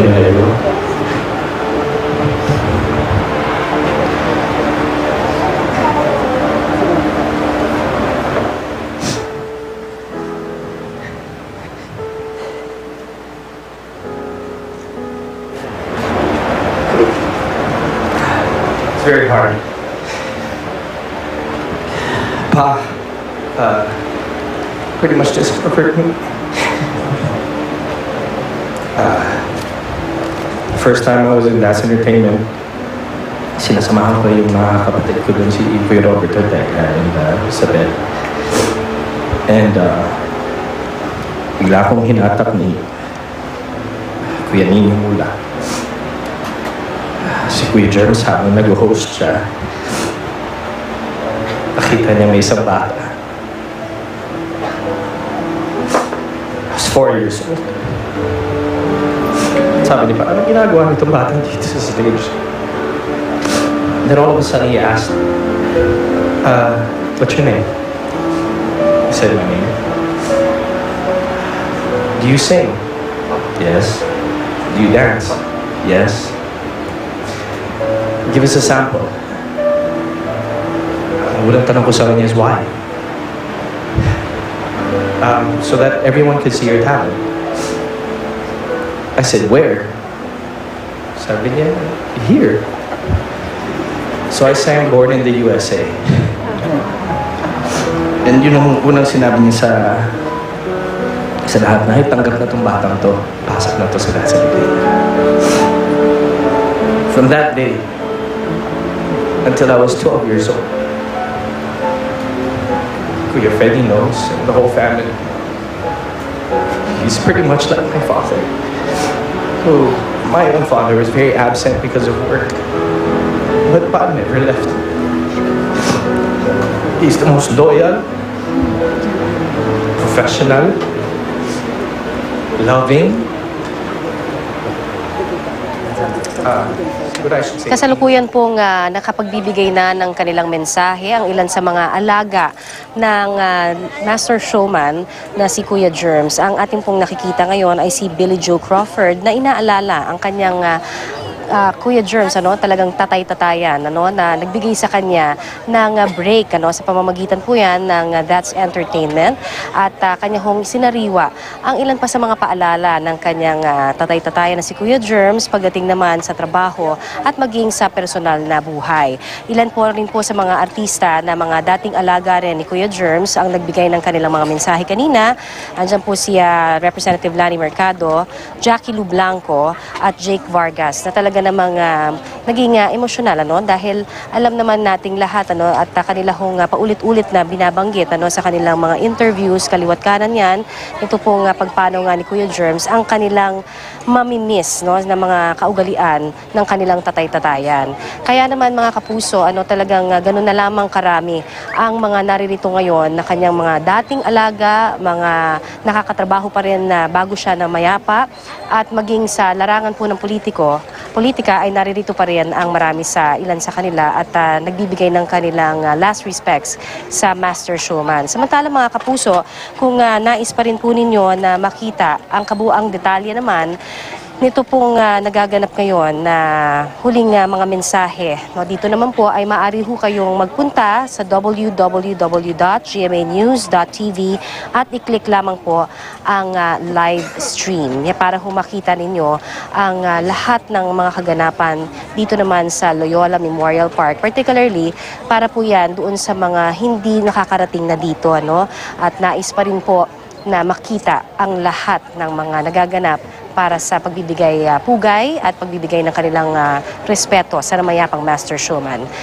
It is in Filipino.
Pinero. It's very hard. Pa, pretty much discovered me. First time I was in Das Entertainment, sinasamahan ko yung mga kapatid ko dun, si Kuya Robert Ortega and Isabel. And bigla akong hinatak ni Kuya Nino Mula. Si Kuya Germs, habang nag-host siya, nakita niya may isang bata. I was 4 years old. Sabi niya pa, anong ginagawa nitong batang dito sa stage? Then all of a sudden he asked, what's your name? I said my name. Do you sing? Yes. Do you dance? Yes. Give us a sample. Ang unang tanong ko sa kanya is why? So that everyone could see your talent. I said, where? Sabi niya, here. So I sang Born in the USA. And yun ang unang sinabi niya sa lahat na, tanggap na itong batang to. Pasok na to sa lahat sa bigay. From that day, until I was 12 years old, Kuya Freddy knows, and the whole family. He's pretty much like my father. Who, my own father was very absent because of work, but Pa never left. He's the most loyal, professional, loving, Kasalukuyan pong nakapagbibigay na ng kanilang mensahe ang ilan sa mga alaga ng master showman na si Kuya Germs. Ang ating pong nakikita ngayon ay si Billy Joe Crawford na inaalala ang kanyang Kuya Germs, talagang tatay-tatayan, na nagbigay sa kanya ng break, sa pamamagitan po yan ng That's Entertainment, at kanya hong sinariwa ang ilan pa sa mga paalala ng kanyang tatay-tatayan na si Kuya Germs pagdating naman sa trabaho at maging sa personal na buhay. Ilan po rin po sa mga artista na mga dating alaga rin ni Kuya Germs ang nagbigay ng kanilang mga mensahe kanina. Andyan po si Representative Lani Mercado, Jackie Lu Blanco at Jake Vargas na talaga namang naging emosyonal, dahil alam naman nating lahat, at kanila hong paulit-ulit na binabanggit sa kanilang mga interviews, kaliwat kanan yan, ito pong pagpanaw nga ni Kuya Germs ang kanilang mamimiss na mga kaugalian ng kanilang tatay-tatayan. Kaya naman mga kapuso, talagang ganun na lamang karami ang mga naririto ngayon na kanyang mga dating alaga, mga nakakatrabaho pa rin na bago siya na mayapa, at maging sa larangan po ng politika ay naririto pa rin ang marami sa ilan sa kanila at nagbibigay ng kanilang last respects sa master showman. Samantala mga kapuso, kung nais pa rin po ninyo na makita ang kabuuang detalye naman nito pong nagaganap ngayon na huling mga mensahe. Dito naman po ay maaari ho kayong magpunta sa www.gmanews.tv at i-click lamang po ang live stream para ho makita ninyo ang lahat ng mga kaganapan dito naman sa Loyola Memorial Park. Particularly para po yan doon sa mga hindi nakakarating na dito. At nais pa rin po na makita ang lahat ng mga nagaganap para sa pagbibigay pugay at pagbibigay ng kanilang respeto sa namayapang master showman.